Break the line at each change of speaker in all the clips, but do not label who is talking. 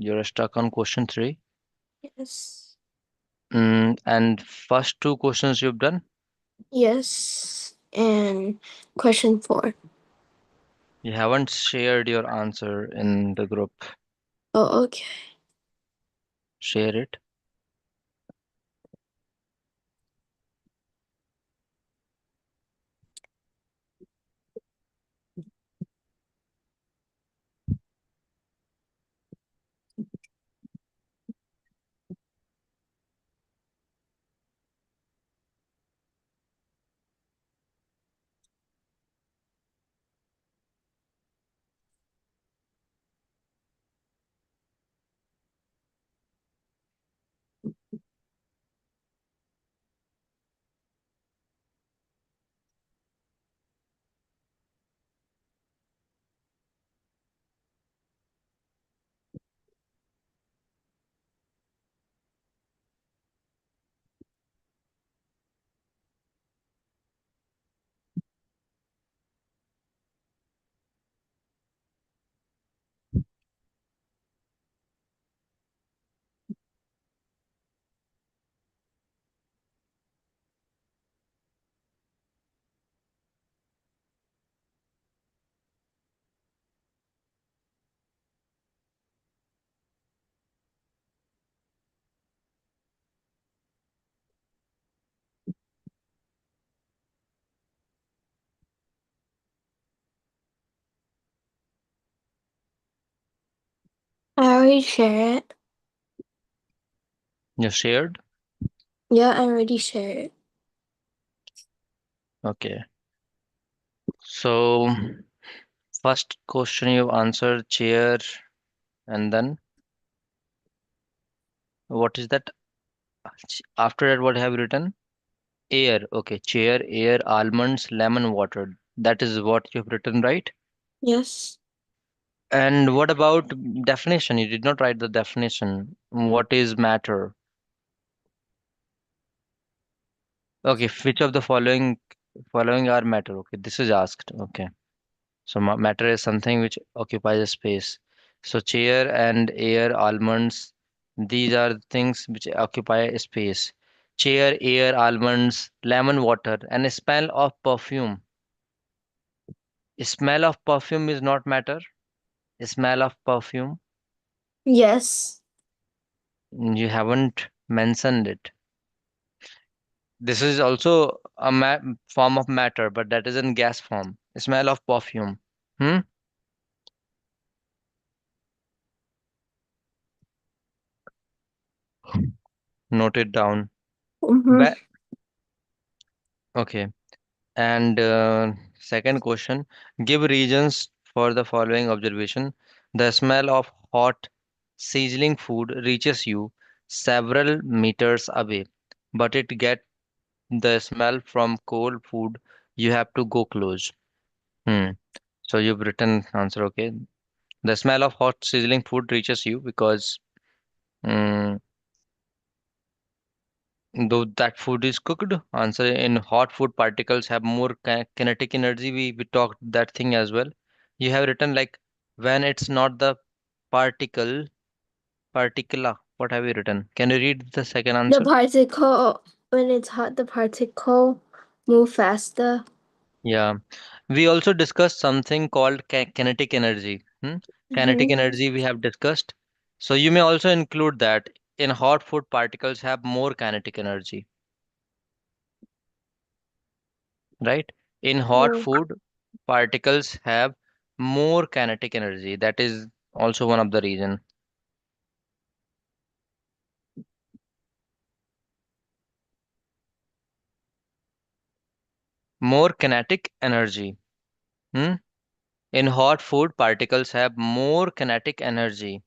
You're stuck on question three.
Yes.
And first two questions you've done.
Yes. And question four.
You haven't shared your answer in the group.
Oh, okay.
Share it.
I already shared it.
You shared?
Yeah, I already shared it.
Okay. So first question you answered chair, and then what is that? After that, what have you written? Air. Okay, chair, air, almonds, lemon, water. That is what you've written, right?
Yes.
And what about definition? You did not write the definition. What is matter? Okay, which of the following are matter? Okay, this is asked. Okay, so matter is something which occupies a space. So chair and air, almonds, these are the things which occupy a space. Chair, air, almonds, lemon water, and a smell of perfume. Smell of perfume is not matter. Smell of perfume.
Yes.
You haven't mentioned it. This is also a form of matter, but that is in gas form. Smell of perfume. Hmm? Note it down.
Mm-hmm.
Ba okay. And second question, give reasons for the following observation. The smell of hot, sizzling food reaches you several meters away, but it get the smell from cold food, you have to go close. Hmm. So you've written answer, okay. The smell of hot sizzling food reaches you because mm, though that food is cooked, answer in hot food particles have more kinetic energy. We talked that thing as well. You have written like when it's not the particle, particula. What have you written? Can you read the second
The
answer?
particle, when it's hot, the particle move faster.
Yeah. We also discussed something called kinetic energy. Kinetic
Mm-hmm.
energy we have discussed. So you may also include that in hot food particles have more kinetic energy, right? In hot
Yeah.
food, particles have more kinetic energy. That is also one of the reason. More kinetic energy. Hmm? In hot food, particles have more kinetic energy,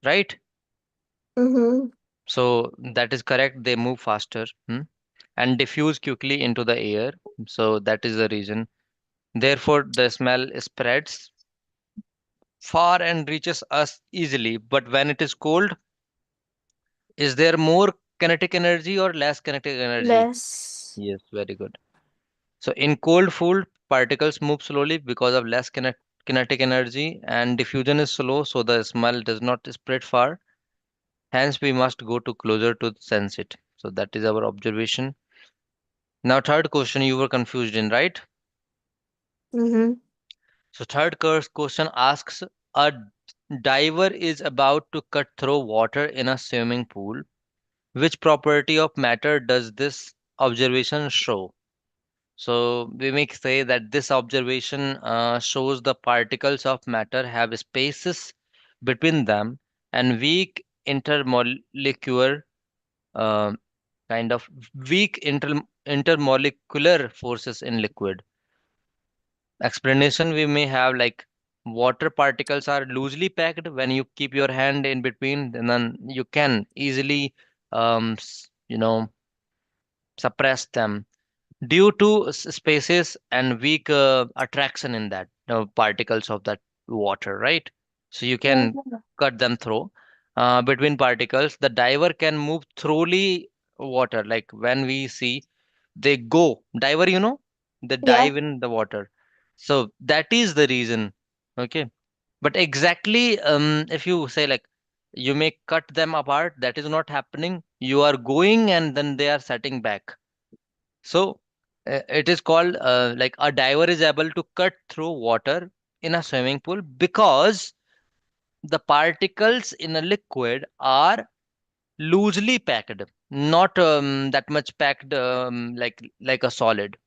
right?
Mm-hmm.
So that is correct. They move faster, and diffuse quickly into the air. So that is the reason. Therefore, the smell spreads far and reaches us easily. But when it is cold, is there more kinetic energy or less kinetic energy?
Less.
Yes, very good. So in cold food, particles move slowly because of less kinetic energy, and diffusion is slow, so the smell does not spread far. Hence, we must go to closer to sense it. So that is our observation. Now, third question you were confused in, right?
Mm-hmm.
So third question asks, a diver is about to cut through water in a swimming pool. Which property of matter does this observation show? So we may say that this observation shows the particles of matter have spaces between them and weak intermolecular uh, kind of weak intermolecular forces in liquid. Explanation we may have like water particles are loosely packed. When you keep your hand in between, and then you can easily suppress them due to spaces and weak attraction in that particles of that water, right? So you
Yeah.
can cut them through between particles. The diver can move thoroughly water, like when we see they go diver, they
Yeah.
dive in the water. So that is the reason. Okay, but exactly, if you say like you may cut them apart, that is not happening. You are going and then they are setting back. So it is called like a diver is able to cut through water in a swimming pool because the particles in a liquid are loosely packed, not that much packed like a solid.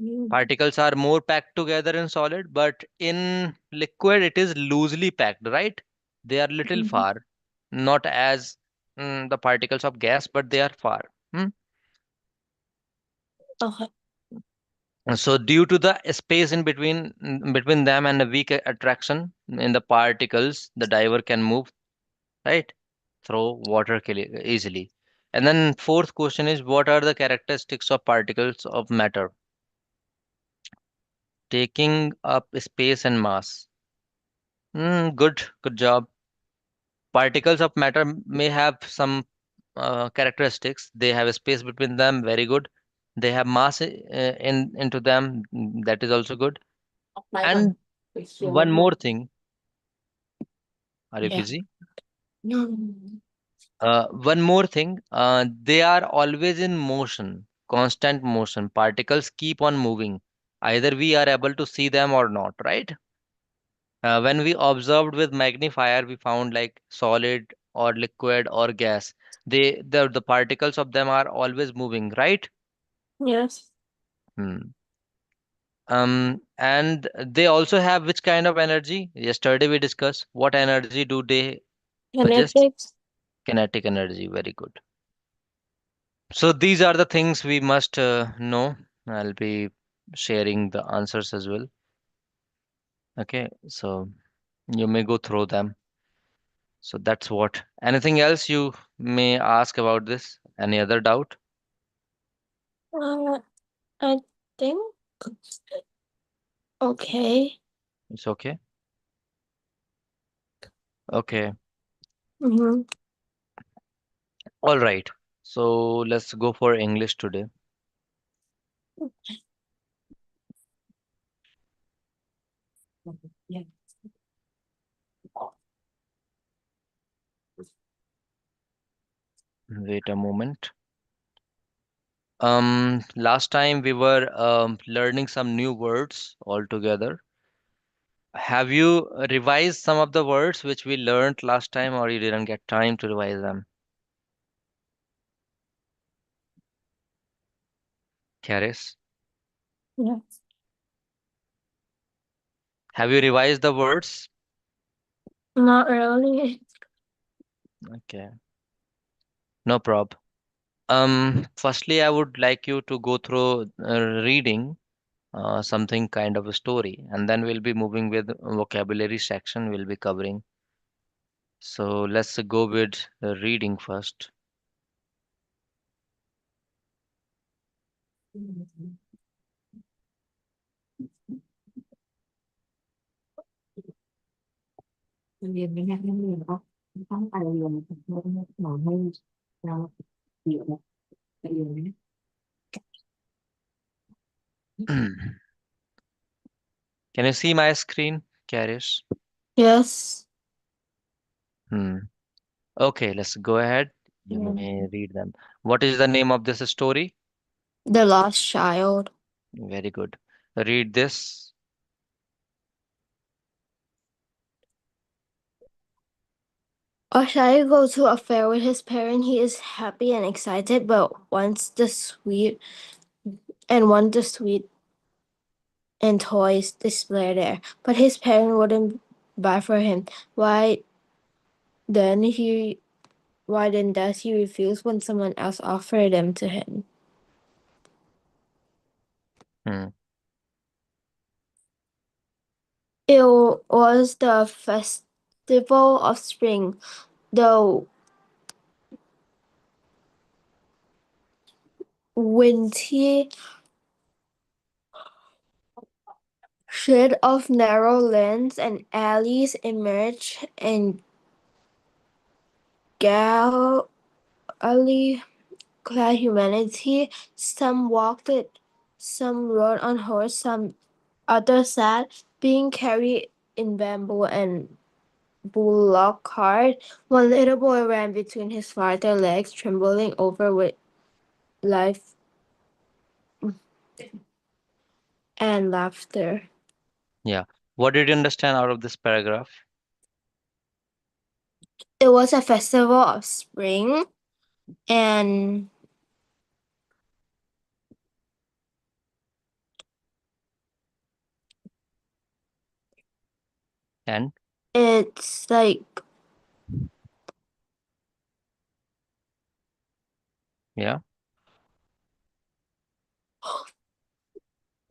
Mm-hmm.
Particles are more packed together in solid, but in liquid it is loosely packed, right? They are little far, not as the particles of gas, but they are far. Hmm?
Okay.
So due to the space in between them and the weak attraction in the particles, the diver can move right through water easily. And then fourth question is, what are the characteristics of particles of matter? Taking up space and mass. Good job. Particles of matter may have some characteristics. They have a space between them. Very good. They have mass in into them. That is also good. And one more thing. Are you
Yeah.
busy?
No.
One more thing, they are always in motion, constant motion. Particles keep on moving. Either we are able to see them or not, right? When we observed with magnifier, we found like solid or liquid or gas. The particles of them are always moving, right?
Yes.
Hmm. And they also have which kind of energy? Yesterday we discussed. What energy do they possess?
Genetics.
Kinetic energy. Very good. So these are the things we must know. I'll be sharing the answers as well. Okay, so you may go through them. So that's what. Anything else you may ask about this? Any other doubt?
Uh, I think. Okay.
It's okay. Okay.
Mm-hmm.
All right. So let's go for English today. Wait a moment. Last time we were learning some new words altogether. Have you revised some of the words which we learned last time, or you didn't get time to revise them? Charis,
Yeah.
have you revised the words?
Not really.
Okay, no prob. Firstly, I would like you to go through reading something kind of a story, and then we'll be moving with vocabulary section. We'll be covering. So let's go with reading first. Can you see my screen, Charis?
Yes.
Hmm. Okay, let's go ahead. You may read them. What is the name of this story?
The Lost Child.
Very good. Read this.
Oshai goes to a fair with his parent. He is happy and excited, but wants the sweet and toys display there. But his parent wouldn't buy for him. Then he why then does he refuse when someone else offered them to him?
Hmm.
It was the festival of spring. The windy shade of narrow lanes and alleys emerged and galley clad humanity. Some walked it, some rode on horse, some others sat, being carried in bamboo and bullock cart. One little boy ran between his father's legs, trembling over with life and laughter.
Yeah. What did you understand out of this paragraph?
It was a festival of spring, and
And
it's like
yeah.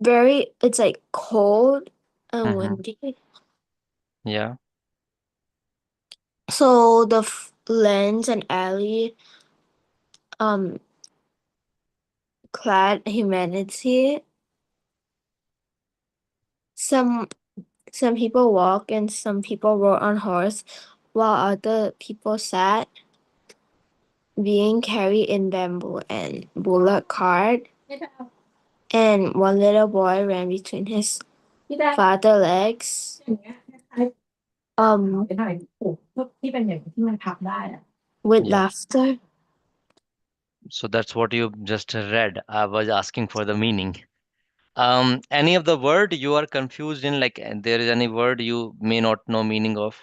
it's like cold and
Mm-hmm.
windy.
Yeah.
So the lanes and alley um clad humanity. Some some people walk and some people rode on horse, while other people sat, being carried in bamboo and bullock cart. And one little boy ran between his father legs, um, with
Yeah.
laughter.
So that's what you just read. I was asking for the meaning. Any of the word you are confused in, like there is any word you may not know meaning of?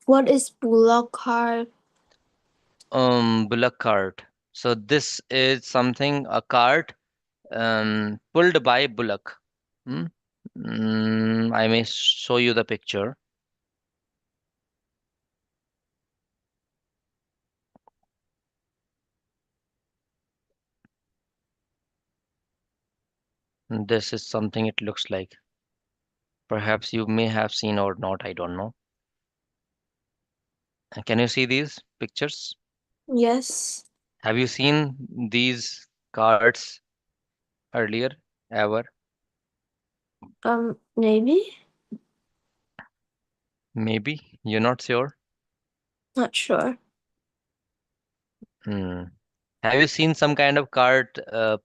What is bullock cart?
Bullock cart. So this is something, a cart, pulled by bullock. Hmm? I may show you the picture. This is something it looks like. Perhaps you may have seen or not, I don't know. Can you see these pictures?
Yes.
Have you seen these cards earlier, ever?
Maybe.
Maybe. You're not sure?
Not sure.
Hmm. Have you seen some kind of cart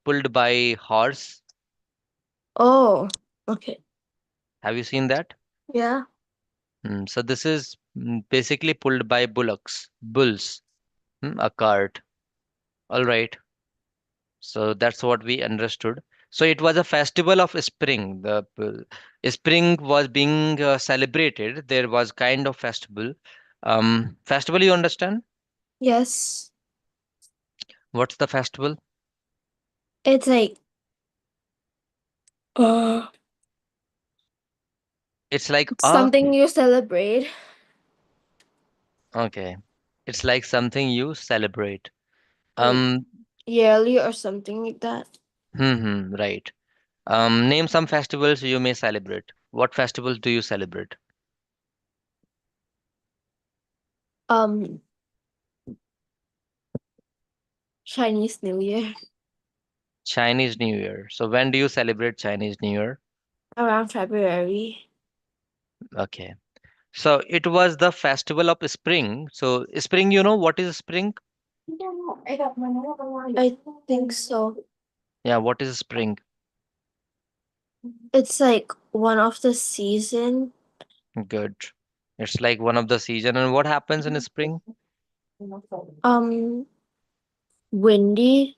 pulled by horse?
Oh, okay.
Have you seen that?
Yeah.
So this is basically pulled by bulls, a cart. All right. So that's what we understood. So it was a festival of spring. The spring was being celebrated. There was kind of festival. Festival, you understand?
Yes.
What's the festival?
It's like uh,
It's like a
something you celebrate
okay. It's like something you celebrate.
like
Um,
yearly or something like that.
right. Name some festivals you may celebrate. What festivals do you celebrate?
Um, Chinese New Year
Chinese New Year. So when do you celebrate Chinese New Year?
around February.
Okay. So it was the festival of spring. So spring, you know what is spring?
I think so.
Yeah, what is spring?
It's like one of the season.
Good. It's like one of the season. And what happens in spring?
Um, windy,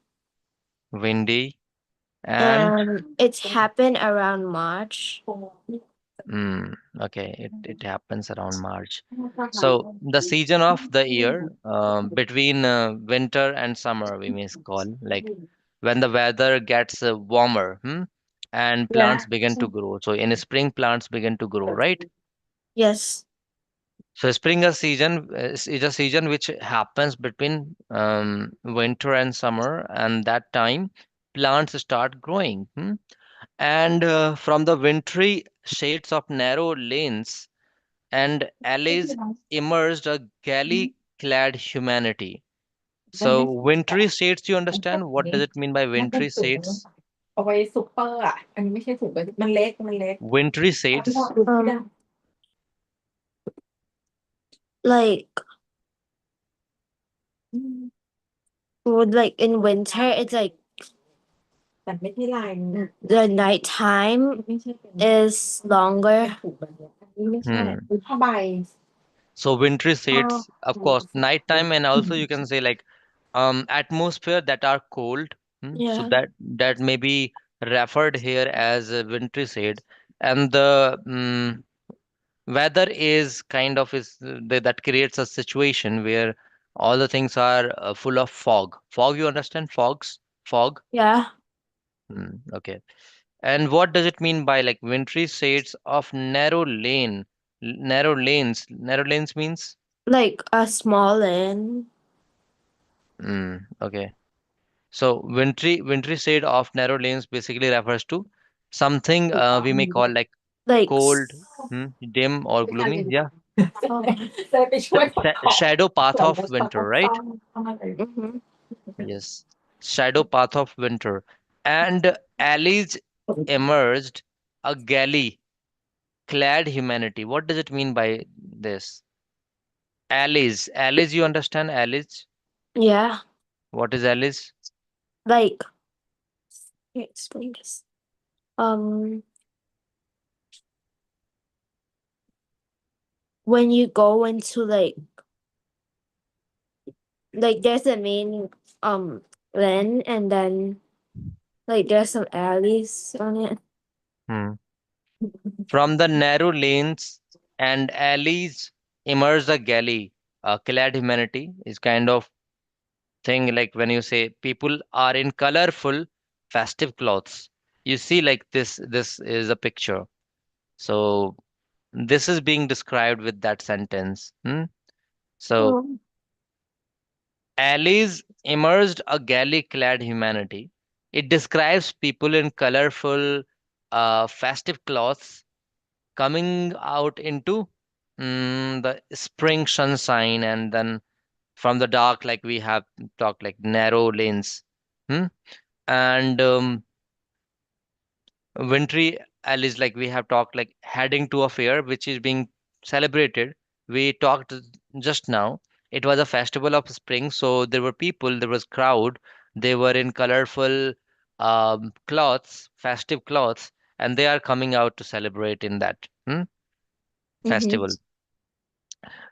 Windy. And
and it's happened around March.
mm, okay, it happens around March. So the season of the year between winter and summer, we may call like when the weather gets warmer, and
Yeah.
plants begin to grow. So in spring, plants begin to grow, right?
Yes.
So spring a season is a season which happens between winter and summer, and that time plants start growing. And from the wintry shades of narrow lanes and alleys emerged a galley clad humanity. So wintry shades, you understand? What does it mean by wintry shades?
เอาไว้ซุปเปอร์อ่ะอันนี้ไม่ใช่ถุงแบบมันเล็ก
Wintry shades.
Like would like in winter, it's like
แต่ไม่ใช่ลาย
the nighttime
ไม่ใช่เป็น
is longer.
Hmm.
ถุงแบบเนี้ยอันนี้ไม่ใช่เป็นผ้าใบ
So wintry shades, of course, nighttime, and also you can say like atmosphere that are cold. So
Yeah.
that may be referred here as a wintry shade, and the weather is kind of that creates a situation where all the things are full of fog. Fog, you understand? Fog.
Yeah.
Okay. And what does it mean by like wintry shades of narrow lanes? Narrow lanes means.
Like a small inn.
Okay. So wintry shade of narrow lanes basically refers to something we may call like
Like
cold, dim or gloomy. Yeah.
เลยไปช่วยขนของ
Shadow path of winter, right?
ส่วนรถซ่อมเข้ามาเลย
mhm.
Yes. Shadow path of winter. And alleys emerged a galley clad humanity. What does it mean by this? Alleys. Alleys, you understand alleys?
Yeah.
What is alleys?
Like let me explain this. Um when you go into like there's a main lane and then like there's some alleys on it.
Hmm. From the narrow lanes and alleys emerged a galley. Clad humanity is kind of thing like when you say people are in colorful festive clothes. You see like this is a picture. So this is being described with that sentence. So
Oh.
alleys emerged a galley clad humanity. It describes people in colorful festive clothes coming out into the spring sunshine, and then from the dark, like we have talked, like narrow lanes, hmm? and wintry alleys, like we have talked, like heading to a fair which is being celebrated. We talked just now. It was a festival of spring, so there were people, there was crowd. They were in colorful cloths, festive cloths, and they are coming out to celebrate in that
Mhm.
festival.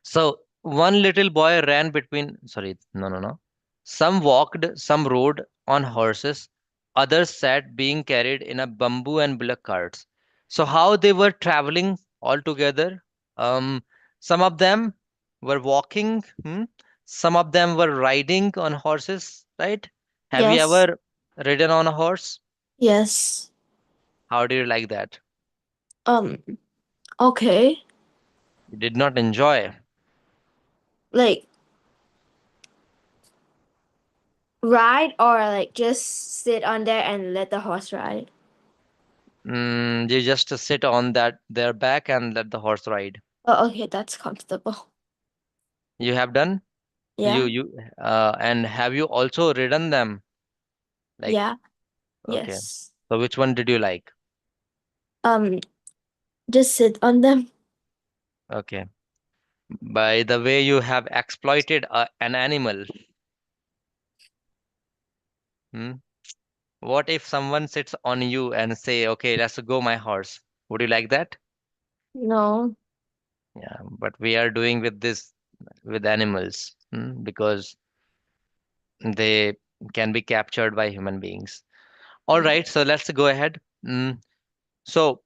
So one little boy ran between, sorry, no, no, no. Some walked, some rode on horses, others sat being carried in a bamboo and bullock carts. So how they were traveling all together? Um, some of them were walking, some of them were riding on horses, right? Have you
Yes.
ever ridden on a horse?
Yes.
How do you like that?
Um okay.
You did not enjoy.
Like ride or like just sit on there and let the horse ride.
You just sit on that their back and let the horse ride.
Oh, okay, that's comfortable.
You have done?
Yeah.
And have you also ridden them? Like,
Yeah.
okay.
Yes.
So which one did you like?
Um just sit on them.
Okay. By the way, you have exploited an animal. Hmm? What if someone sits on you and say, "Okay, let's go, my horse"? Would you like that?
No.
Yeah, but we are doing with this with animals, because they can be captured by human beings. All right, so let's go ahead. So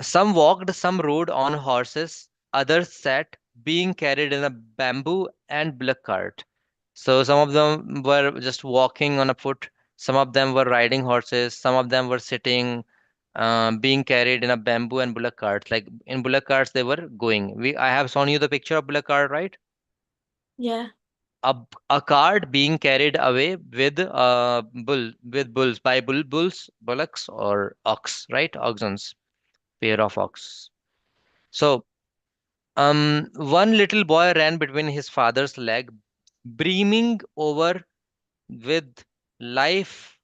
some walked, some rode on horses, others sat, being carried in a bamboo and bullock cart. So some of them were just walking on a foot, some of them were riding horses, some of them were sitting, being carried in a bamboo and bullock carts. Like in bullock carts, they were going. I have shown you the picture of bullock cart, right?
Yeah.
A cart being carried away with bulls by bulls, bullocks or ox, right? Oxens, pair of ox. So one little boy ran between his father's leg, brimming over with life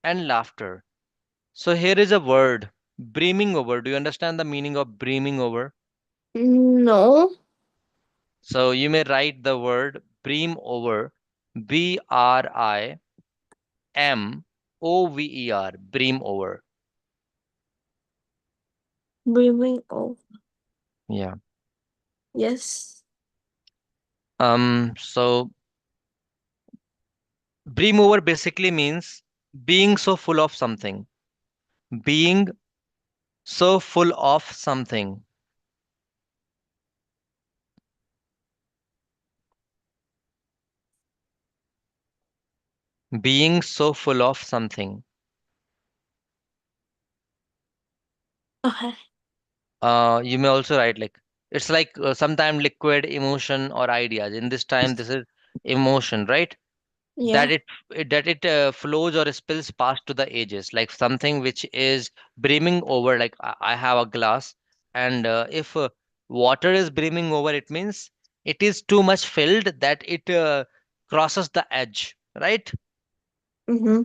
and laughter. So here is a word, brimming over. Do you understand the meaning of brimming over?
No.
So you may write the word brim over, BRIMOVER, brim over.
Brimming over.
Yeah.
Yes.
So brim over basically means being so full of something, being so full of something, being so full of something.
Okay.
You may also write like it's like sometime liquid emotion or ideas. In this time, this is emotion, right? That
Yeah.
it flows or spills past to the edges, like something which is brimming over. Like I have a glass, and if water is brimming over, it means it is too much filled that it crosses the edge, right?
Mm-hmm.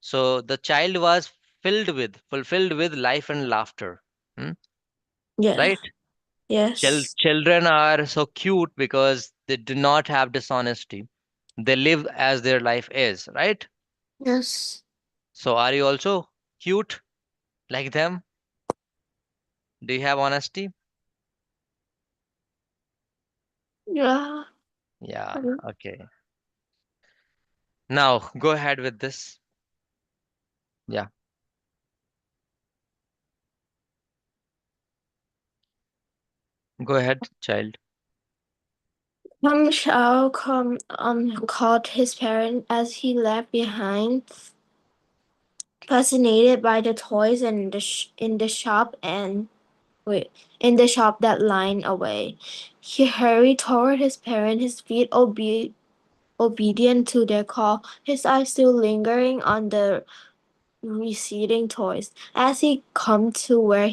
So the child was fulfilled with life and laughter. Hmm?
Yeah.
Right?
Yes.
Children are so cute because they do not have dishonesty. They live as their life is, right?
Yes.
So are you also cute like them? Do you have honesty?
Yeah.
Yeah,
Um,
okay. Now go ahead with this. Yeah, go ahead, child.
Shao called his parent as he left behind, fascinated by the toys in the shop and wait in the shop that line away. He hurried toward his parent, his feet obedient to their call, his eyes still lingering on the receding toys. As he come to where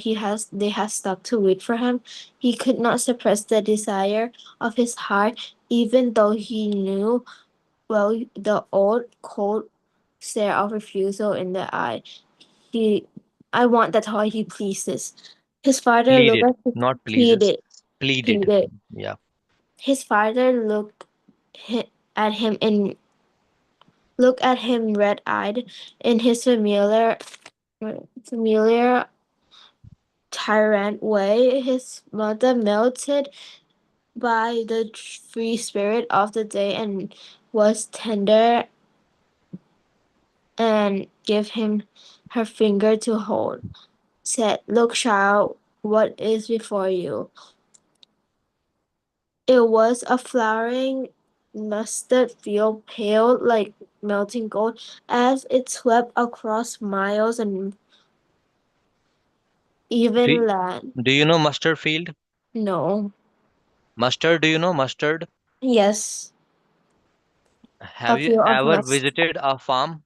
they had stopped to wait for him, he could not suppress the desire of his heart, even though he knew well the old cold stare of refusal in the eye. He I want that toy he pleases. His father looked
Pleaded,
at him,
not pleases.
pleaded,
Pleaded.
pleaded.
Yeah.
His father at him in looked at him red-eyed in his familiar tyrant way. His mother melted by the free spirit of the day and was tender and gave him her finger to hold. Said, "Look, child, what is before you?" It was a flowering mustard field, pale like melting gold, as it swept across miles and
Do,
even land.
do you know mustard field?
No.
Mustard, do you know mustard?
Yes. A
Have you
field of
ever
mustard.
visited a farm?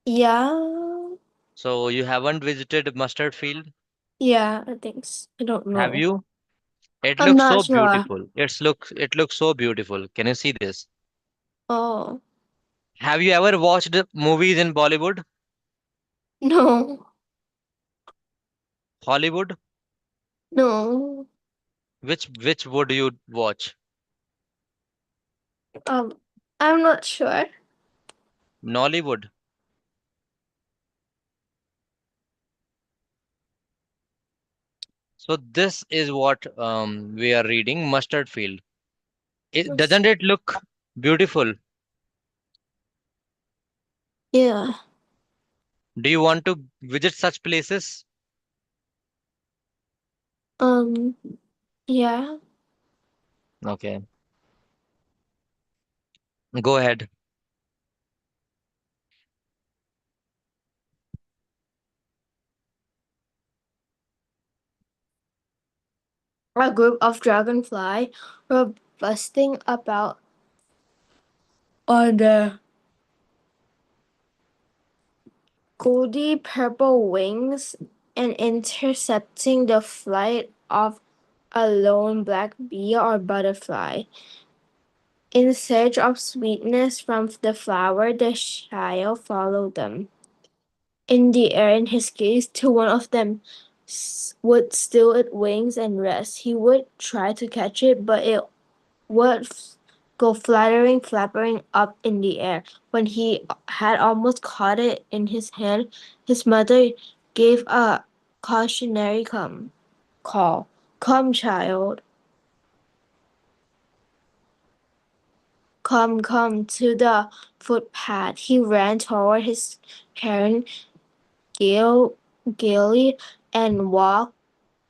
Yeah.
So you haven't visited mustard field?
Yeah, I don't
Have
know.
you? It
I'm
looks
not
so
sure.
beautiful. It looks so beautiful. Can you see this?
Oh.
Have you ever watched movies in Bollywood?
No.
Hollywood?
No.
Which would you watch?
Um I'm not sure.
Nollywood. So this is what we are reading. Mustard field. Doesn't it look beautiful?
Yeah.
Do you want to visit such places?
Um. Yeah.
Okay, go ahead.
A group of dragonfly were busting about on the goldy purple wings and intercepting the flight of a lone black bee or butterfly. In search of sweetness from the flower, the child followed them. In the air, in his gaze, till one of them would still its wings and rest. He would try to catch it, but it would go flappering up in the air. When he had almost caught it in his hand, his mother gave a cautionary call. Come, child. Come to the footpath. He ran toward his parent gaily and walked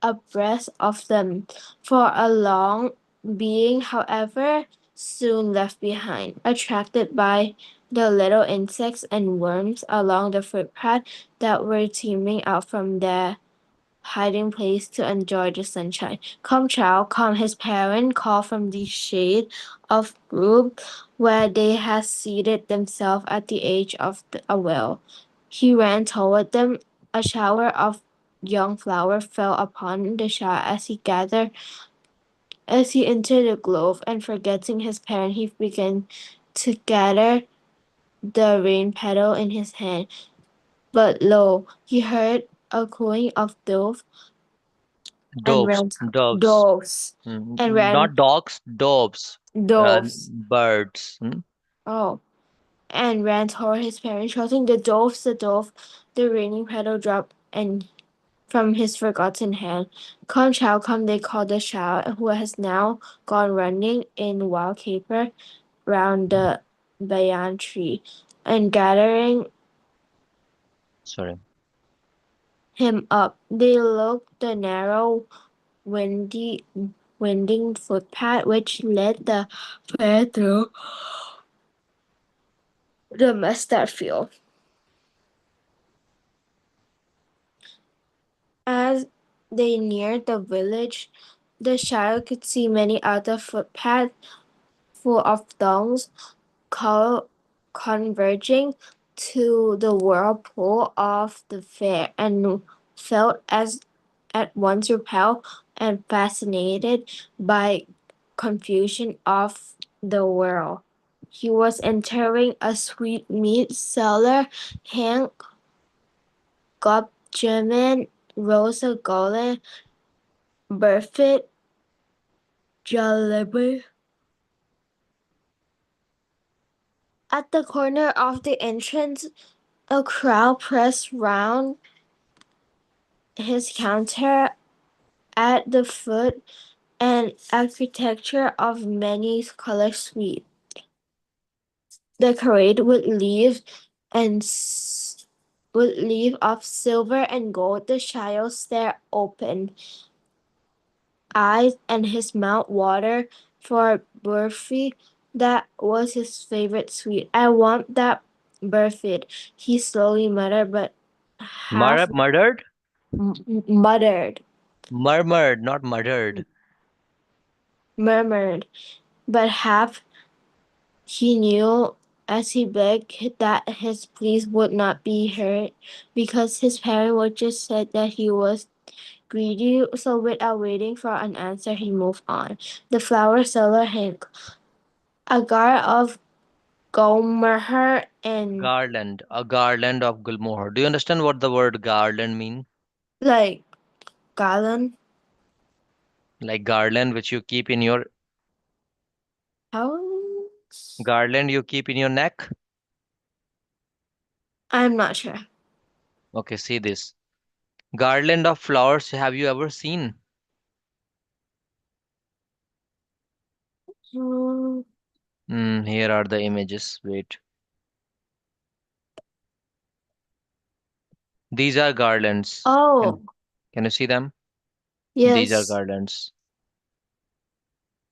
abreast of them for a long being, however, soon left behind, attracted by the little insects and worms along the footpath that were teeming out from their hiding place to enjoy the sunshine. Come, child, come, his parent called from the shade of group where they had seated themselves at the edge of a well. He ran toward them. A shower of young flower fell upon the child as he entered the grove, and forgetting his parent, he began to gather the rain petal in his hand. But lo, he heard a cooing of and
Doves,
ran
doves.
doves and ran
Not dogs, doves.
doves.
Birds.
Oh, and ran toward his parents, shouting, the dove!" The raining petal dropped and from his forgotten hand. Come, child, come! They called the child, who has now gone running in wild caper round the banyan tree, and gathering
Sorry.
him up, they looked the narrow, windy, winding footpath which led the pair through the mustard field. As they neared the village, the child could see many other footpaths full of thongs converging to the whirlpool of the fair, and felt as at once repelled and fascinated by confusion of the world. He was entering a sweetmeat cellar, Hank German, Rosa Golden, Burfit, Jalebi. At the corner of the entrance, a crowd pressed round his counter at the foot, and architecture of many colored suites, decorated with leaves and would leave of silver and gold. The child stared open eyes and his mouth watered for Burfi. That was his favorite sweet. I want that Burfit, he slowly muttered, but half
Murdered?
muttered,
Murmured, not murdered.
murmured, but half he knew as he begged that his pleas would not be heard because his parent would just said that he was greedy. So without waiting for an answer, he moved on. The flower seller Hank, a guard of Gomer and
Garland, a garland of Gulmohar. Do you understand what the word garland mean?
like Galen.
Like garland which you keep in your
How?
garland you keep in your neck?
I'm not sure.
Okay, see this. Garland of flowers, have you ever seen?
Mm.
Here are the images. Wait. These are garlands.
Oh,
Can you see them? These are
yes.
garlands.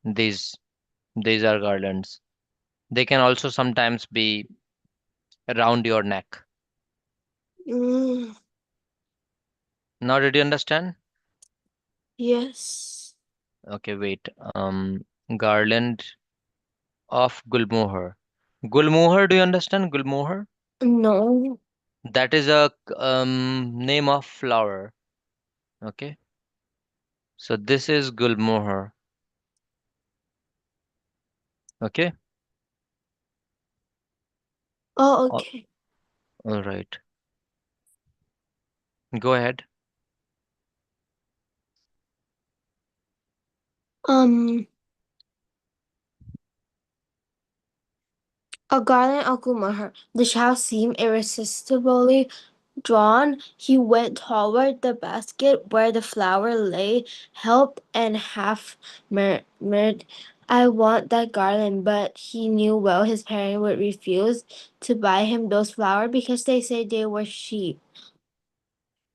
These these are garlands. They can also sometimes be around your neck.
Mm,
Now did you understand?
yes.
Okay, wait. Garland of Gulmohar. Gulmohar, do you understand Gulmohar?
No.
That is a name of flower. Okay. So this is Gulmohar. Okay.
Oh,
All,
okay.
all right. Go ahead.
Um, a garland of Kumar. The child seemed irresistibly drawn. He went toward the basket where the flower lay, helped and half murmured, I want that garland, but he knew well his parents would refuse to buy him those flowers because they said they were cheap.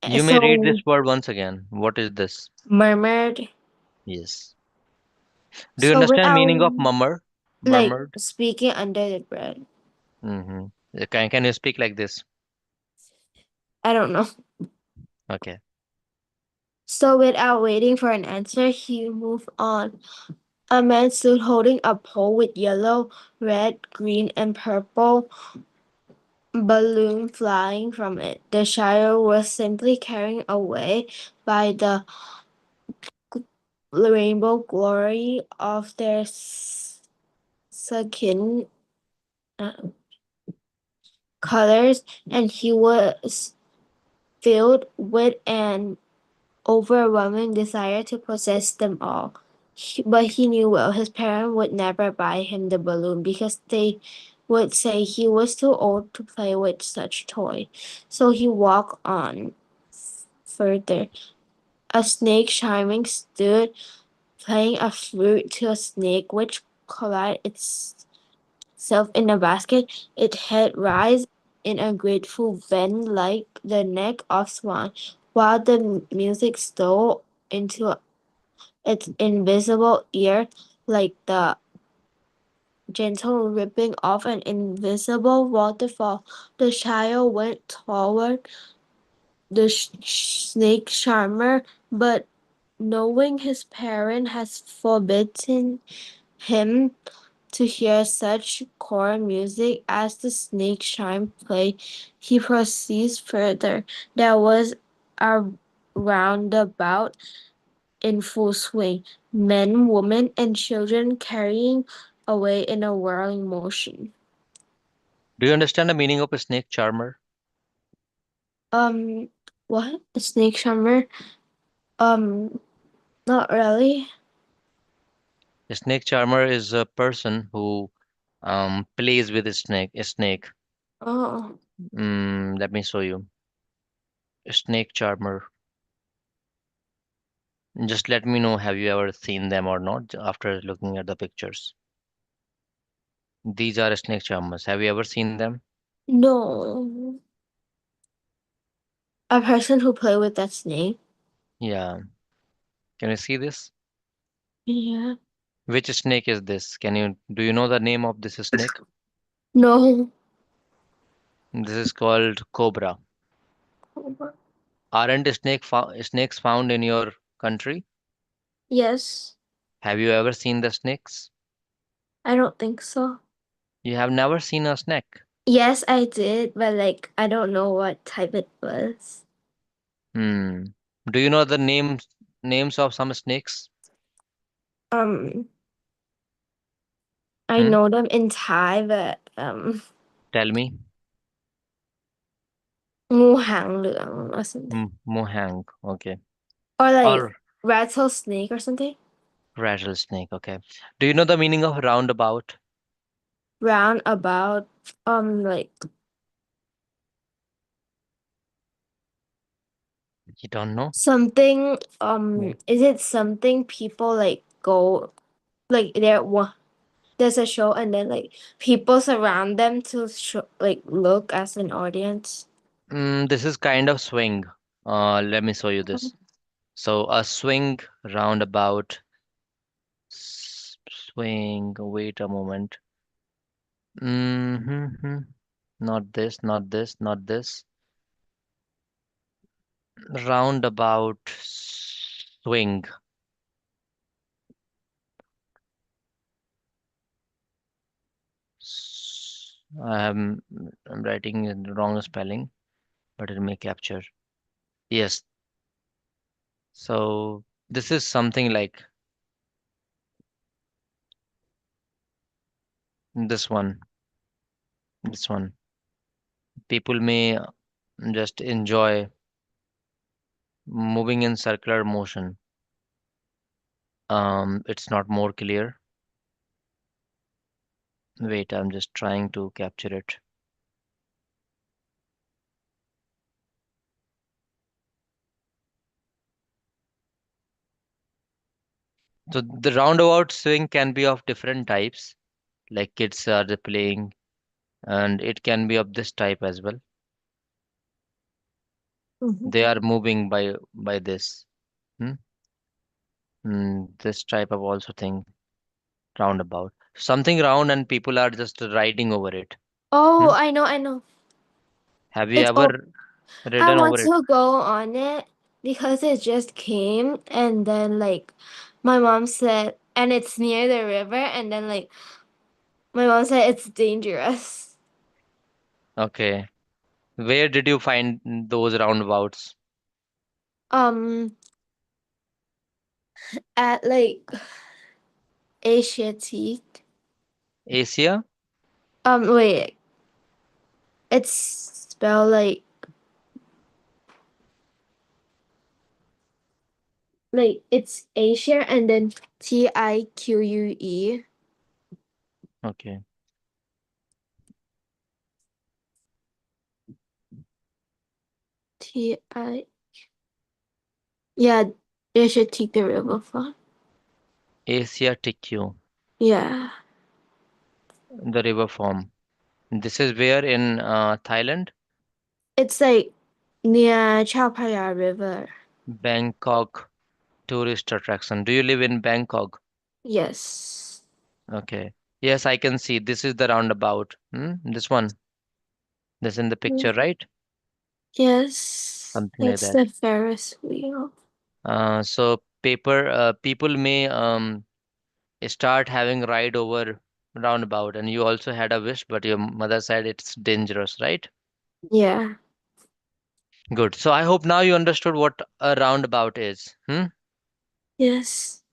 You may read this
So
word once again. What is this?
murmured.
Yes. Do you
So
understand meaning
without
of murmur?
like
Murmured?
speaking under the breath.
Mm-hmm. Can you speak like this?
I don't know.
Okay.
So without waiting for an answer, he moved on. A man stood holding a pole with yellow, red, green, and purple balloon flying from it. The Shire was simply carried away by the rainbow glory of their skin uh, colors, and he was filled with an overwhelming desire to possess them all. But he knew well his parents would never buy him the balloon because they would say he was too old to play with such toy. So he walked on further. A snake charming stood playing a flute to a snake which collided itself in a basket. Its head rise in a grateful bend like the neck of swan, while the music stole into its invisible ear like the gentle ripping of an invisible waterfall. The child went toward the snake charmer, but knowing his parent has forbidden him to hear such choral music as the snake chime played, he proceeds further. There was a roundabout in full swing, men, women, and children carrying away in a whirling motion.
Do you understand the meaning of a snake charmer?
Um, what? A snake charmer? Um, not really.
A snake charmer is a person who plays with a snake. A snake.
Oh,
Let me show you. A snake charmer. Just let me know, have you ever seen them or not after looking at the pictures. These are snake charmers. Have you ever seen them?
no. A person who play with that snake?
Yeah. Can you see this?
Yeah.
Which snake is this? Do you know the name of this snake?
No.
This is called cobra. Aren't snakes found in your country?
Yes.
Have you ever seen the snakes?
I don't think so.
You have never seen a snake.
Yes, I did, but like I don't know what type it was.
Hmm. Do you know the names of some snakes?
Um, I
Hmm?
know them in Thai, but
Tell me.
งูหางเหลือง or something.
Mohang. Okay.
Or like
Or
rattlesnake or something.
rattlesnake. Okay. Do you know the meaning of roundabout?
Round about like
You don't know?
Something,
No.
is it something people like go, like there's a show and then like people surround them to show, like look as an audience?
This is kind of swing. Let me show you this. So a swing roundabout. Swing. Wait a moment. Mm-hmm. Not this, not this, not this. Roundabout swing. I'm writing in the wrong spelling, but it may capture. Yes. So this is something like this one. This one. People may just enjoy moving in circular motion. It's not more clear. Wait, I'm just trying to capture it. So the roundabout swing can be of different types, like kids are playing, and it can be of this type as well.
Mhm.
They are moving by this. Hmm? This type of also thing, roundabout. Something round and people are just riding over it.
Oh,
Hmm?
I know.
Have you
It's oh,
ever
I
ridden
want
over it?
to go on it because it just came and then like my mom said, and it's near the river, and then like my mom said it's dangerous.
Okay. Where did you find those roundabouts?
Um, at like Asiatique.
Asia?
Wait, it's spelled like it's Asia and then Tique.
Okay.
Ti. Yeah, Asiatique the river front.
Asia TQ,
Yeah,
the river form. This is where in Thailand,
it's like near Chao Phraya River.
Bangkok tourist attraction. Do you live in Bangkok?
Yes.
Okay. Yes, I can see. This is the roundabout. This one. This in the picture, right?
Yes,
Something like
it's
that.
the Ferris wheel.
So people may start having ride over roundabout, and you also had a wish, but your mother said it's dangerous, right?
Yeah.
Good. So I hope now you understood what a roundabout is.
Yes.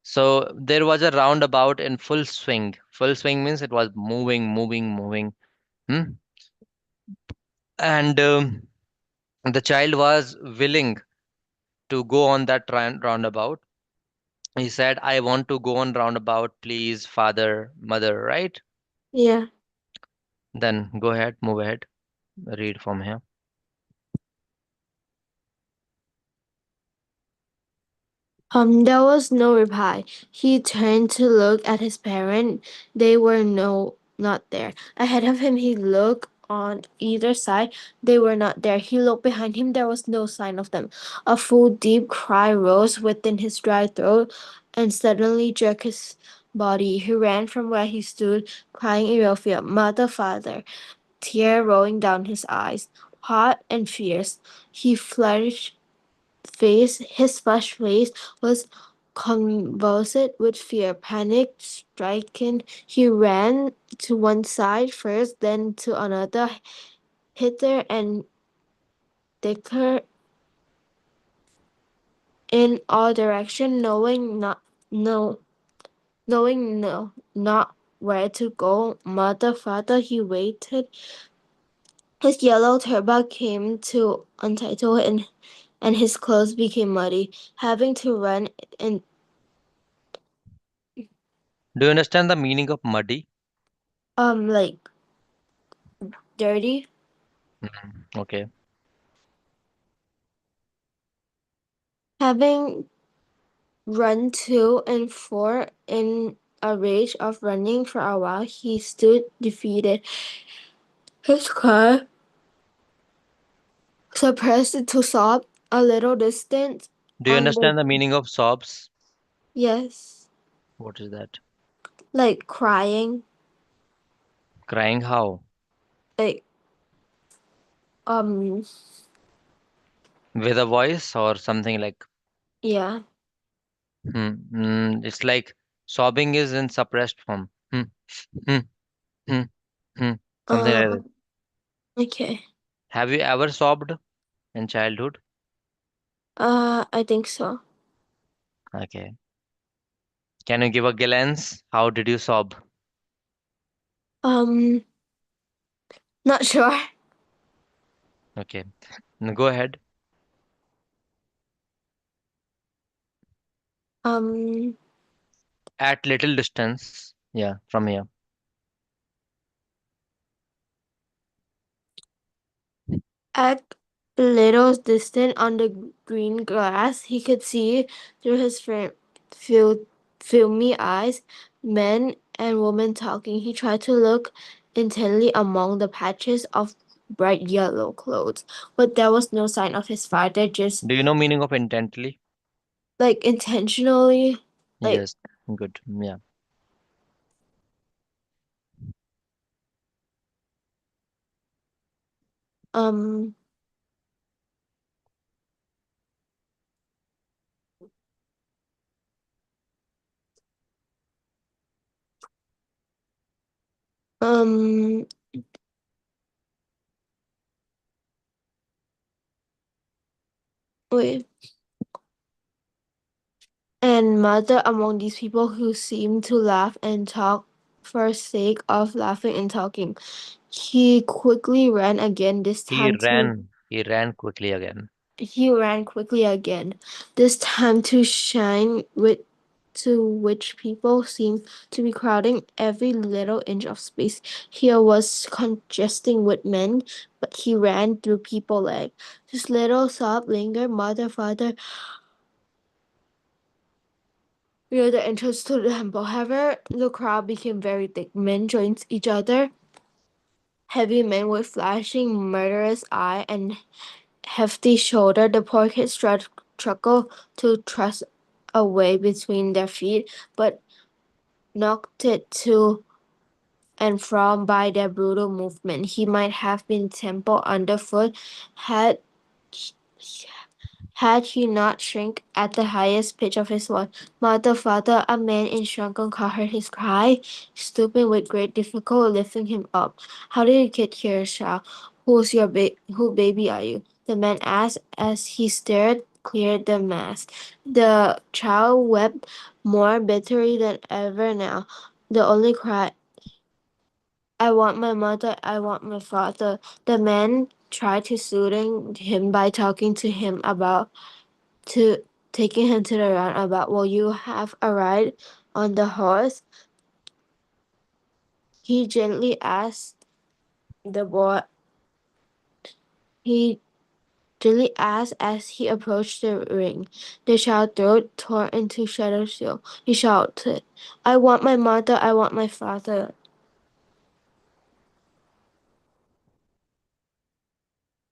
So there was a roundabout in full swing. Full swing means it was moving, moving, moving. Hmm? And the child was willing to go on that roundabout. He said, I want to go on roundabout, please, father, mother, right?
Yeah.
Then go ahead, move ahead, read from here.
There was no reply. He turned to look at his parent. They were not there. Ahead of him, he looked on either side. They were not there. He looked behind him. There was no sign of them. A full, deep cry rose within his dry throat and suddenly jerked his body. He ran from where he stood, crying in real fear. Mother, father, tear rolling down his eyes. Hot and fierce, he flourished his flushed face was convulsed with fear. Panic stricken, he ran to one side first, then to another, hither and thither in all directions, no, knowing no, not where to go. Mother, father, he waited. His yellow turban came to untitled and his clothes became muddy, having to run in
Do you understand the meaning of muddy?
like dirty.
Okay.
Having run to and fro in a rage of running for a while, he stood defeated, his cry suppressed to sob a little distance
Do you
on the
understand the meaning of sobs?
yes,
What is that?
like crying,
Crying how?
like um
With a voice or something like,
yeah.
it's like sobbing is in suppressed form. Hmm, hmm, hmm. Something like that.
Um okay.
Have you ever sobbed in childhood?
I think so.
Okay. Can you give a glance? How did you sob?
Um not sure.
Okay. Go ahead.
Um
At little distance. Yeah, from here.
At little distant on the green grass, he could see through his fil- filmy eyes men and women talking. He tried to look intently among the patches of bright yellow clothes, but there was no sign of his father, just
Do you know meaning of intently?
like intentionally, like,
Yes. Good. Yeah.
um, um, wait. And mother among these people who seemed to laugh and talk for sake of laughing and talking. He quickly ran again, this
He
time to
ran. He ran quickly again.
he ran quickly again, this time to shine with to which people seemed to be crowding every little inch of space. Here was congesting with men, but he ran through people like his little sob lingered, mother, father, near the entrance to the temple. However, the crowd became very thick. Men joined each other. Heavy men with flashing, murderous eye and hefty shoulder. The poor kid struggled to thrust a way between their feet, but knocked it to and from by their brutal movement. He might have been trampled underfoot had had he not shrink at the highest pitch of his voice. Mother, father, a man in shrunken car heard his cry, stooping with great difficulty, lifting him up. How did you get here, child? Who baby are you? The man asked as he stared, cleared the mask. The child wept more bitterly than ever now. The only cry, I want my mother, I want my father. The man tried to soothe him by talking to him about to taking him to the roundabout. Will you have a ride on the horse? He gently asked the boy. He gently asked as he approached the ring. The child's throat tore into shadow still. He shouted, I want my mother, I want my father.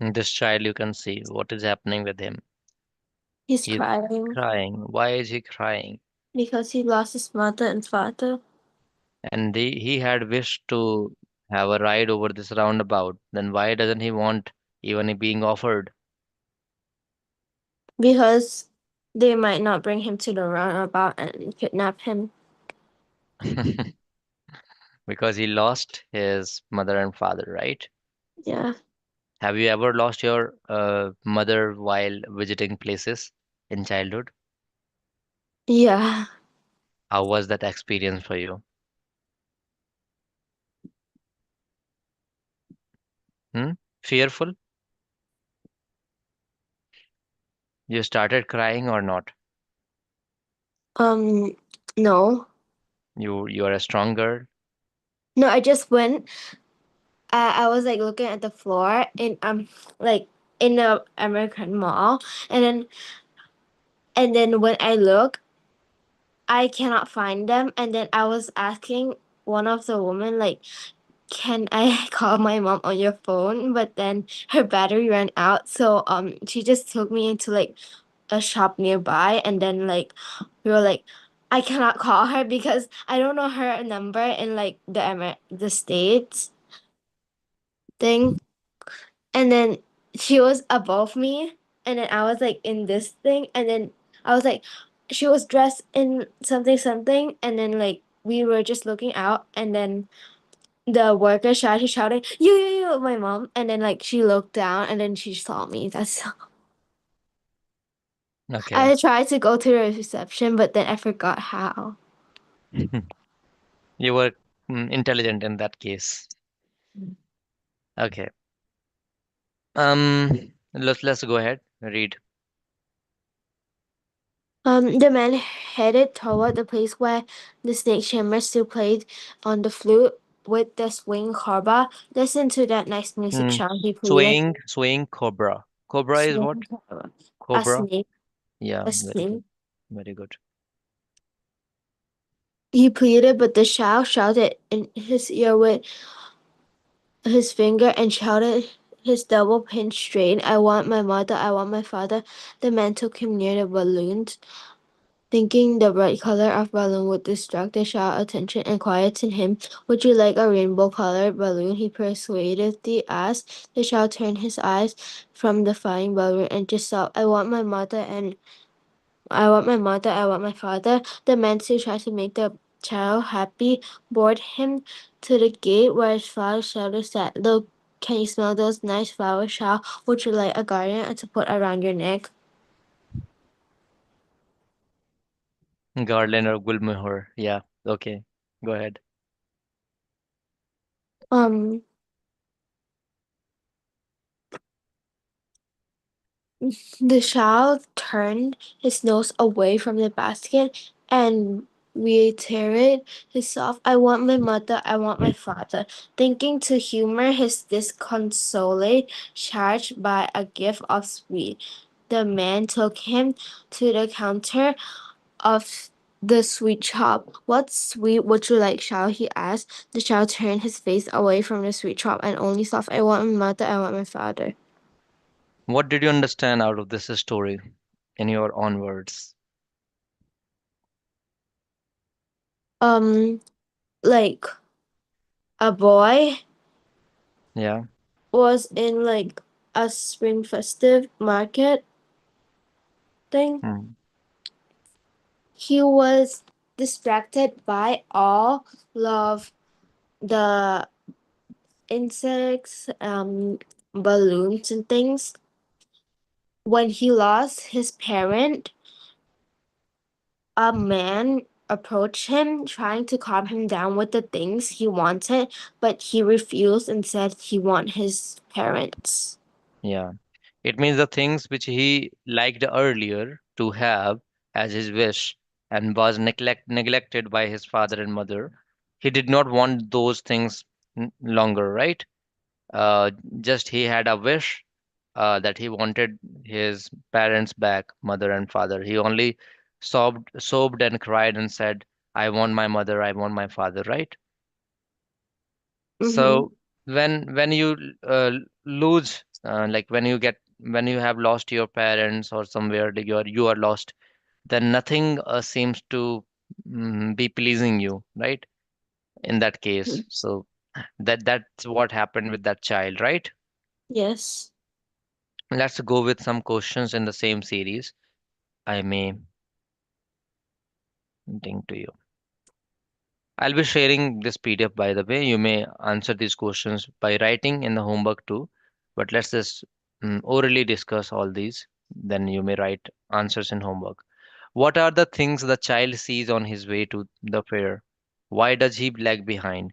This child, you can see what is happening with him.
He's
He's
crying
crying. Why is he crying?
because he lost his mother and father.
And he had wished to have a ride over this roundabout. Then why doesn't he want even it being offered?
Because they might not bring him to the roundabout and kidnap him.
Because he lost his mother and father, right?
Yeah.
Have you ever lost your mother while visiting places in childhood?
Yeah.
How was that experience for you? Hmm? Fearful? You started crying or not?
Um, no.
You are a strong girl.
No, I just went. I was like looking at the floor in like in the American mall, and then And then when I look, I cannot find them. And then I was asking one of the women, like, can I call my mom on your phone? But then her battery ran out. So she just took me into like a shop nearby, and then like we were like, I cannot call her because I don't know her number in like the States thing. And then she was above me, and then I was like in this thing, and then I was like, she was dressed in something something, and then like we were just looking out, and then the worker shouted, you, my mom, and then like she looked down, and then she saw me. That's
Okay.
I tried to go to the reception, but then I forgot how.
You were intelligent in that case. Okay. Let's go ahead. Read.
The man headed toward the place where the snake charmer still played on the flute with the swing cobra. Listen to that nice music,
Hmm.
Sean. He pleaded.
Swaying cobra. Cobra is what?
Swing cobra. A
Cobra.
snake.
Yeah,
A
very good.
snake.
Very good.
He pleaded, but the child shouted in his ear with his finger and shouted his double pinch strain. I want my mother. I want my father. The man took him near the balloons, thinking the bright color of balloon would distract the child's attention and quieten him. Would you like a rainbow-colored balloon? He persuasively asked. The child turned his eyes from the flying balloon and just sobbed, I want my mother and I want my mother, I want my father. The man still tried to make the child happy, brought him to the gate where his father shouted said, look, can you smell those nice flowers, child? Would you like a garland to put around your neck?
Garland or Gulmohar. Yeah. Okay. Go ahead.
Um, The child turned his nose away from the basket and reiterated his soft, I want my mother, I want my father, thinking to humor his disconsolate charge by a gift of sweet. The man took him to the counter of the sweet shop. What sweet would you like, child? He asked. The child turned his face away from the sweet shop and only soft, I want my mother, I want my father.
What did you understand out of this story in your own words?
Um, like a boy
Yeah.
was in like a spring festive market thing.
Hmm.
He was distracted by all of the insects, balloons and things. When he lost his parent, a man approached him trying to calm him down with the things he wanted, but he refused and said he want his parents.
Yeah. It means the things which he liked earlier to have as his wish and was neglected by his father and mother, he did not want those things longer, right? Uh, just he had a wish that he wanted his parents back, mother and father. He only sobbed and cried and said, "I want my mother, I want my father," right?
Mm-hmm.
So when you lose, like when you have lost your parents or somewhere like you are lost, then nothing seems to be pleasing you, right? In that case, so that's what happened with that child, right?
Yes.
Let's go with some questions in the same series. I may think to you. I'll be sharing this PDF, by the way. You may answer these questions by writing in the homework too, but let's just orally discuss all these. Then you may write answers in homework. What are the things the child sees on his way to the fair? Why does he lag behind?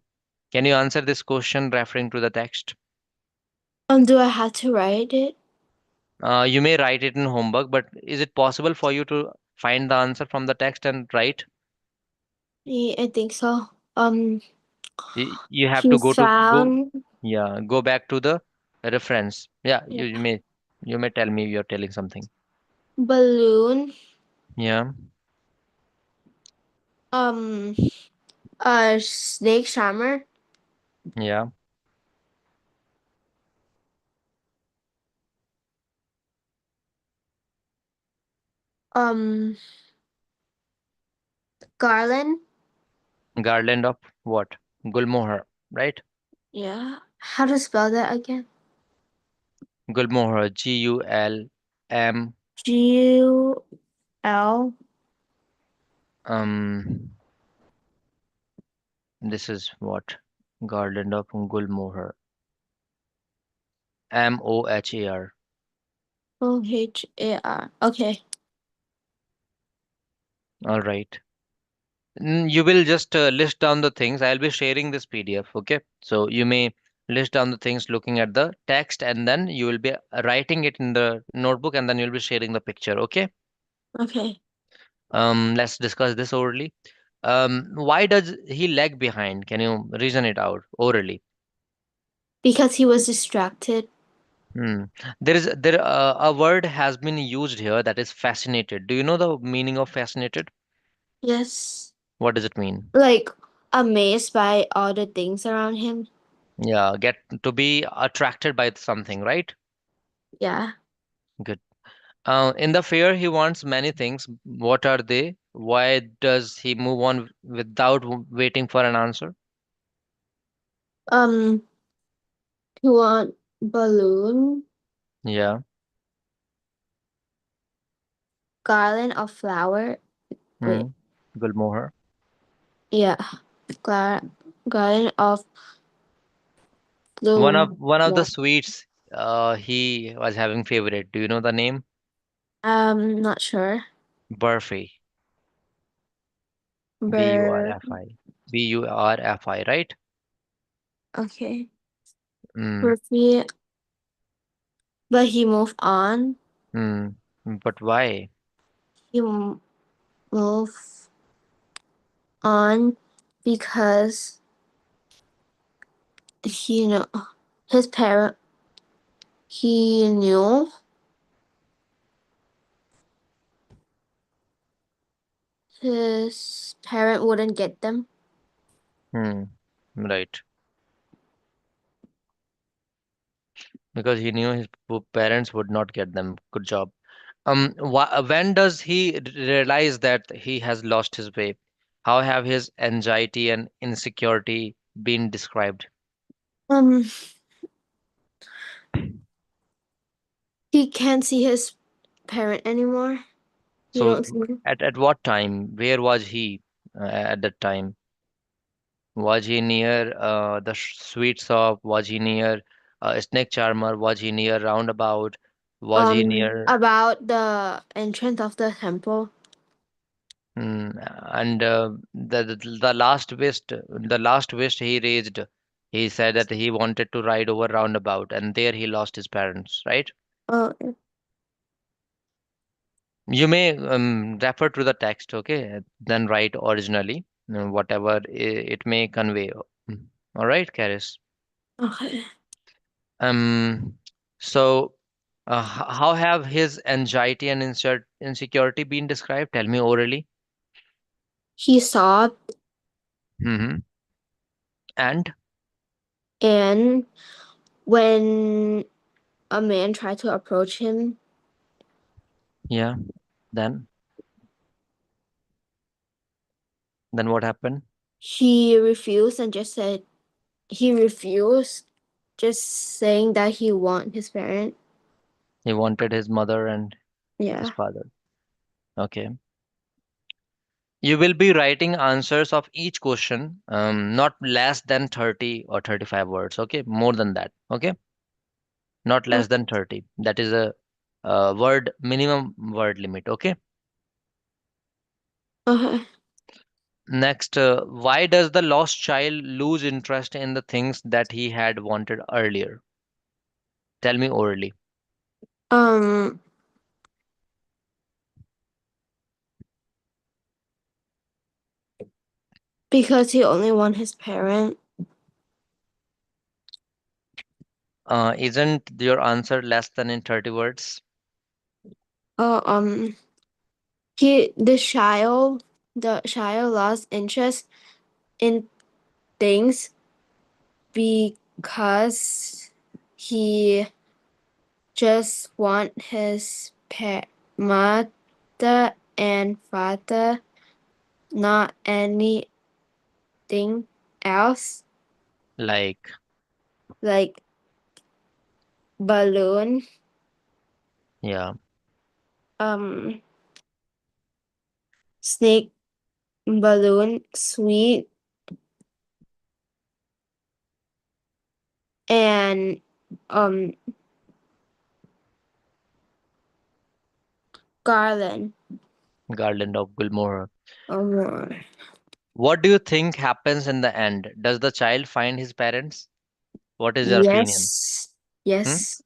Can you answer this question referring to the text?
Do I have to write it?
You may write it in homework, but is it possible for you to find the answer from the text and write?
Yeah, I think so.
You have
He
to go,
found
yeah, go back to the reference. Yeah,
yeah,
you may tell me you're telling something.
balloon
Yeah.
Um, a snake charmer.
Yeah.
Um, garland.
Garland of what? Gulmohar, right?
Yeah. How to spell that again?
Gulmohar, Gulm.
Gul.
Um, this is what? Garland of Gulmohar. Mohar.
Ohar. Okay.
All right. You will just list down the things. I'll be sharing this PDF, okay? So you may list down the things looking at the text and then you will be writing it in the notebook and then you'll be sharing the picture, okay?
Okay.
Let's discuss this orally. Why does he lag behind? Can you reason it out orally?
Because he was distracted.
Hmm. There a word has been used here that is fascinated. Do you know the meaning of fascinated?
Yes.
What does it mean?
Like amazed by all the things around him.
Yeah, get to be attracted by something, right?
Yeah.
Good. In the fair, he wants many things. What are they? Why does he move on without waiting for an answer?
Um, he want balloon,
Yeah.
garland of flower. Wait.
Hmm. Gulmohar.
Yeah. Gar- garland of
One of
bloom.
one of the
Yeah.
sweets he was having favorite. Do you know the name?
Not sure.
Burfi.
Bird.
Burfi. Burfi, right?
Okay.
Mm.
Perfume. But he moved on.
Mm. But why?
Moved on because he know his parent. He knew his parent wouldn't get them.
Hmm. Right. Because he knew his parents would not get them. Good job. When does he realize that he has lost his way? How have his anxiety and insecurity been described?
Um, he can't see his parent anymore. He
So,
don't see him.
at what time? Where was he at that time? Was he near the sweet shop? Was he near snake charmer? Was he near roundabout? Was he near
About the entrance of the temple.
and the last wish he raised, he said that he wanted to ride over roundabout, and there he lost his parents, right?
Oh,
You may refer to the text, okay, then write originally, whatever it may convey. All right, Karis.
okay.
Um, so how have his anxiety and insecurity been described? Tell me orally.
He saw
Hmm. And
and when a man tried to approach him,
yeah, then what happened?
he refused and just said he refused, just saying that he want his parent.
He wanted his mother and his
Yeah.
father. Okay. You will be writing answers of each question, not less than 30 or 35 words. Okay. More than that. Okay. Not
Oh,
less than 30. That is a, word minimum word limit. Okay.
okay.
Next, why does the lost child lose interest in the things that he had wanted earlier? Tell me orally.
Um, because he only want his parent.
Isn't your answer less than in 30 words?
Oh, The child lost interest in things because he just want his mother and father, not anything else,
Like,
like balloon,
yeah,
um, snake balloon, sweet, and um, garland.
Garland of Gulmohar.
Um,
What do you think happens in the end? Does the child find his parents? What is your opinion?
yes,
Hmm?
yes,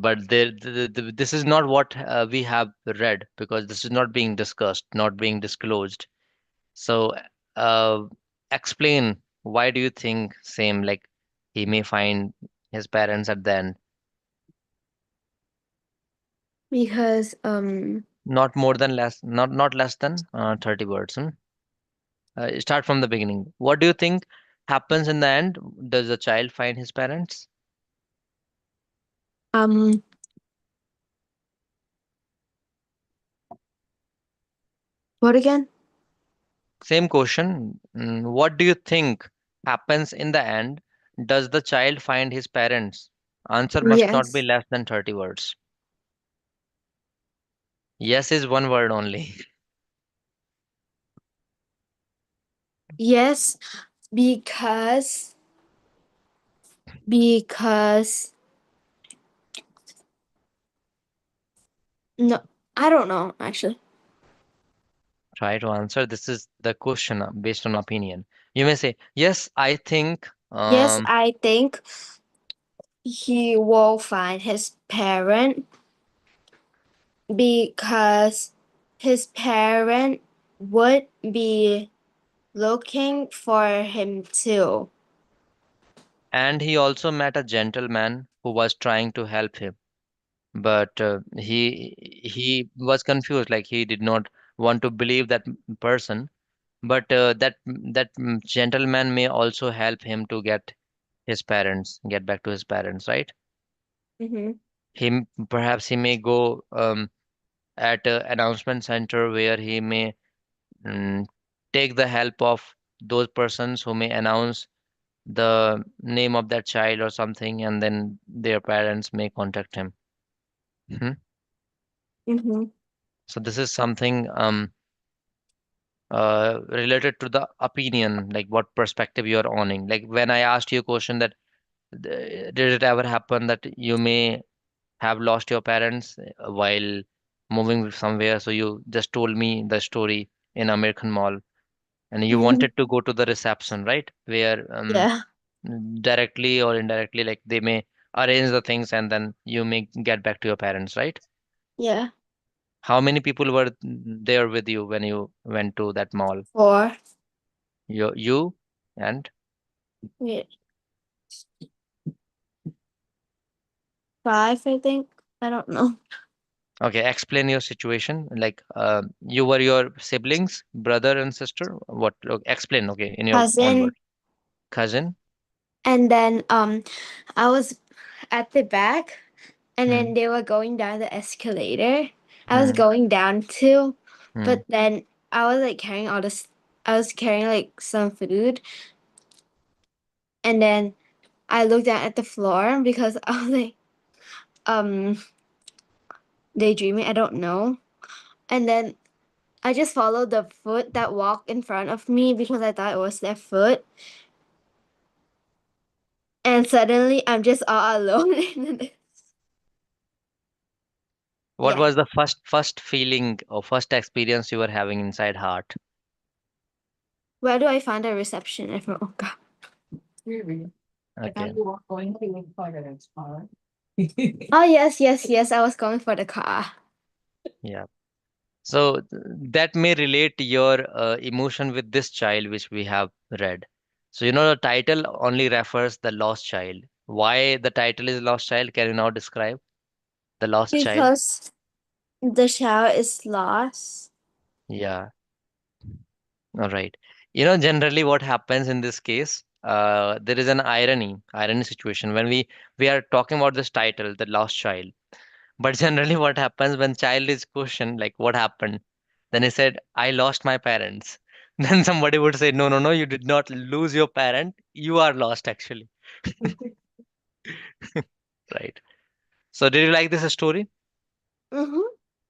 But this is not what we have read because this is not being discussed, not being disclosed. So, uh, explain why do you think same like he may find his parents at the end?
because
Not more than less, not less than 30 words. Hmm? Start from the beginning. What do you think happens in the end? Does the child find his parents?
um, what again?
Same question. What do you think happens in the end? Does the child find his parents? Answer must not be
Yes,
less than 30 words. Yes is one word only.
yes, because because no, I don't know actually.
Try to answer. This is the question based on opinion. You may say, yes, I think.
Yes, I think he will find his parent because his parent would be looking for him too.
And he also met a gentleman who was trying to help him. But he was confused, like he did not want to believe that person. But that gentleman may also help him to get back to his parents, right?
Mm-hmm.
Perhaps he may go at an announcement center where he may mm, take the help of those persons who may announce the name of that child or something, and then their parents may contact him. Hmm?
Mm-hmm.
So this is something related to the opinion, like what perspective you are owning. Like when I asked you a question that did it ever happen that you may have lost your parents while moving somewhere? So you just told me the story in American Mall, and you
Mm-hmm.
wanted to go to the reception, right? Where
Yeah,
directly or indirectly, like they may arrange the things, and then you may get back to your parents, right?
yeah.
How many people were there with you when you went to that mall?
4,
You and
wait, 5, I think. I don't know.
okay, explain your situation. Like, you were your siblings, brother and sister. What? Explain. Okay, in your own
Cousin,
words. Cousin.
and then I was at the back, and then
Hmm.
they were going down the escalator. I was
Hmm.
going down too,
Hmm.
but then I was like carrying all this. I was carrying like some food, and then I looked down at the floor because I was like um daydreaming. I don't know, and then I just followed the foot that walked in front of me because I thought it was their foot, and suddenly I'm just all alone.
What
Yeah.
was the first feeling or first experience you were having inside heart?
Where do I find a reception? I forgot.
Really? I thought
Okay.
you were going to for the car.
Oh yes, yes, yes. I was going for the car.
Yeah. So that may relate your emotion with this child which we have read. So the title only refers the lost child. Why the title is lost child? Can you now describe the lost child?
Because The child is lost.
Yeah, all right. Generally what happens in this case, there is an irony situation when we are talking about this title, the lost child. But generally what happens when child is questioned, like what happened? Then he said, I lost my parents. Then somebody would say, no, no, no, you did not lose your parent. You are lost actually. Right. So did you like this story?
Mm-hmm.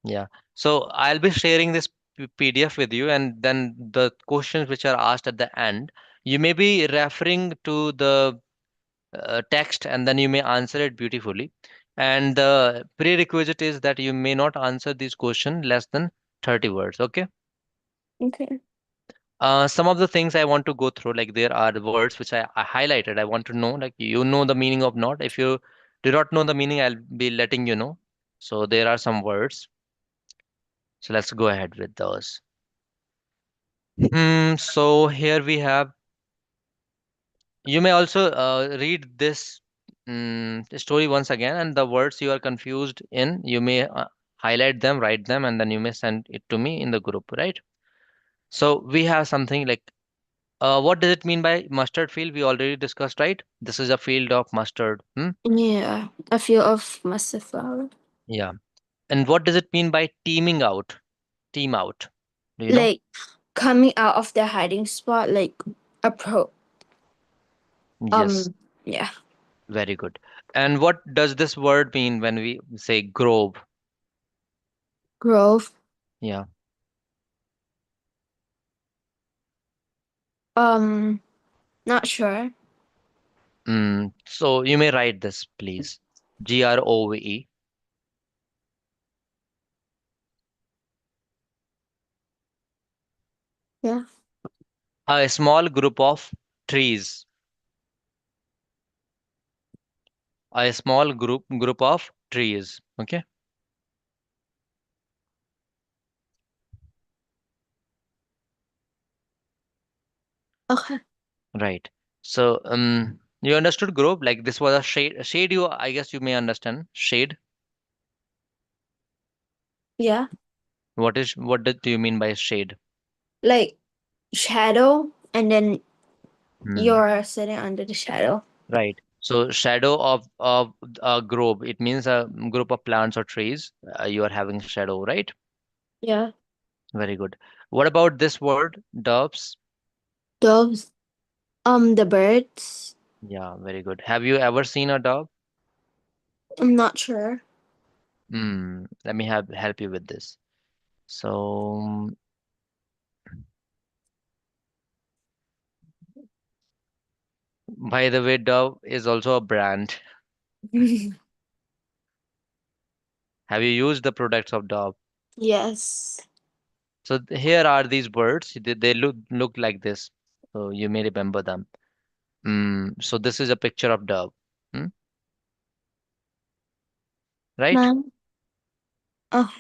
Yeah. So I'll be sharing this PDF with you, and then the questions which are asked at the end, you may be referring to the text, and then you may answer it beautifully. And the prerequisite is that you may not answer this question less than 30 words. Okay.
Okay.
Some of the things I want to go through, like there are words which I highlighted. I want to know, like you know the meaning of not. If you do not know the meaning, I'll be letting you know. So there are some words. So let's go ahead with those. So here we have. You may also read this story once again, and the words you are confused in, you may highlight them, write them, and then you may send it to me in the group, right? So we have something like, what does it mean by mustard field? We already discussed, right? This is a field of mustard. Hmm?
Yeah. A few of musafir.
Yeah. And what does it mean by teaming out? Team out. Do you know?
Like coming out of their hiding spot, like a pro.
Yes.
Um. Yeah.
Very good. And what does this word mean when we say grove?
Growth.
Yeah.
Um. Not sure.
So you may write this, please. Grove.
Yeah.
A small group of trees. A small group of trees. Okay.
Okay.
Right. So you understood grove? Like this was a shade. A shade, you, I guess you may understand. Shade.
Yeah.
What do you mean by shade?
Like shadow, and then
Hmm.
you're sitting under the shadow.
Right. So shadow of a grove. It means a group of plants or trees. You are having shadow, right?
Yeah.
Very good. What about this word, doves?
Doves. The birds.
Yeah, very good. Have you ever seen a dove?
I'm not sure.
Let me help you with this. So, by the way, Dove is also a brand. Have you used the products of Dove?
Yes.
So here are these birds. They look like this. So you may remember them. So this is a picture of Dove. Hmm? Right?
Ma'am. Oh,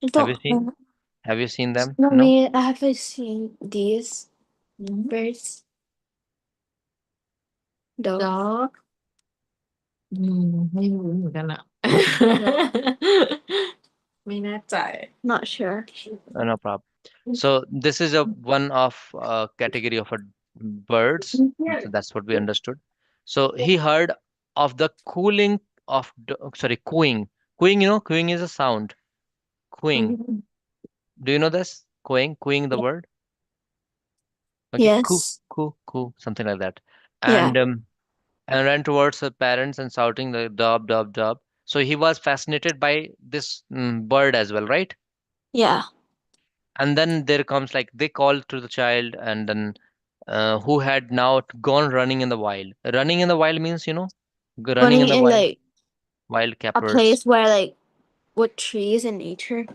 I
Have you
don't
seen?
know.
Have you seen them?
No,
No?
me, I haven't seen these birds. Dove.
Dog.ไม่รู้เหมือนกันอะ ไม่แน่ใจ
Not sure.
No problem. So this is a one of category of a birds. So that's what we understood. So he heard of the cooling of sorry, cooing. Cooing, cooing is a sound. Cooing.
Mhm.
Do you know this? Cooing the word. Okay, coo,
Yes.
coo, coo, something like that.
Yeah.
And ran towards her parents and shouting the dub, dub, dub. So he was fascinated by this bird as well, right?
Yeah.
And then there comes like they call to the child, and then who had now gone running in the wild. Running in the wild means, running in
Running
the
in
wild,
like
wild
a
cappers.
place where like with trees and nature.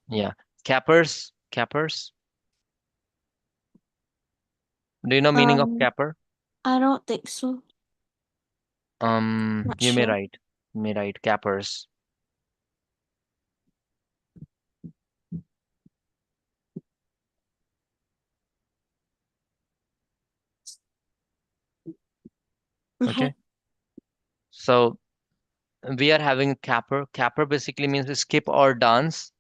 Yeah, cappers, cappers. Do you know meaning of
Um,
capper?
I don't think so. Not
You may
sure.
write, cappers.
Okay.
Okay, so. we are having capper. Capper basically means skip or dance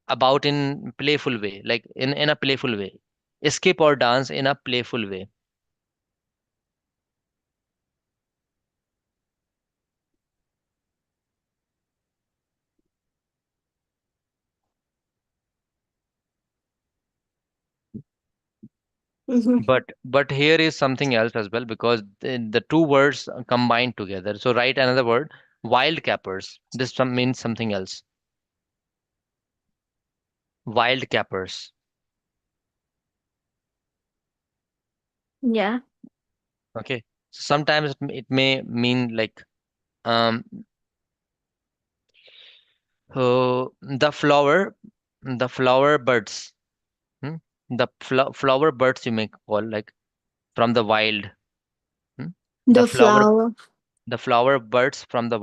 about in playful way, like in a playful way. Skip or dance in a playful way.
Mm-hmm.
But here is something else as well, because the two words combined together. So write another word, wild cappers. This means something else. Wild cappers.
Yeah.
Okay. Sometimes it may mean like um the flower birds. Hmm? The flower birds you may call like from the wild. Hmm? The
The
flower
flower.
the flower birds from the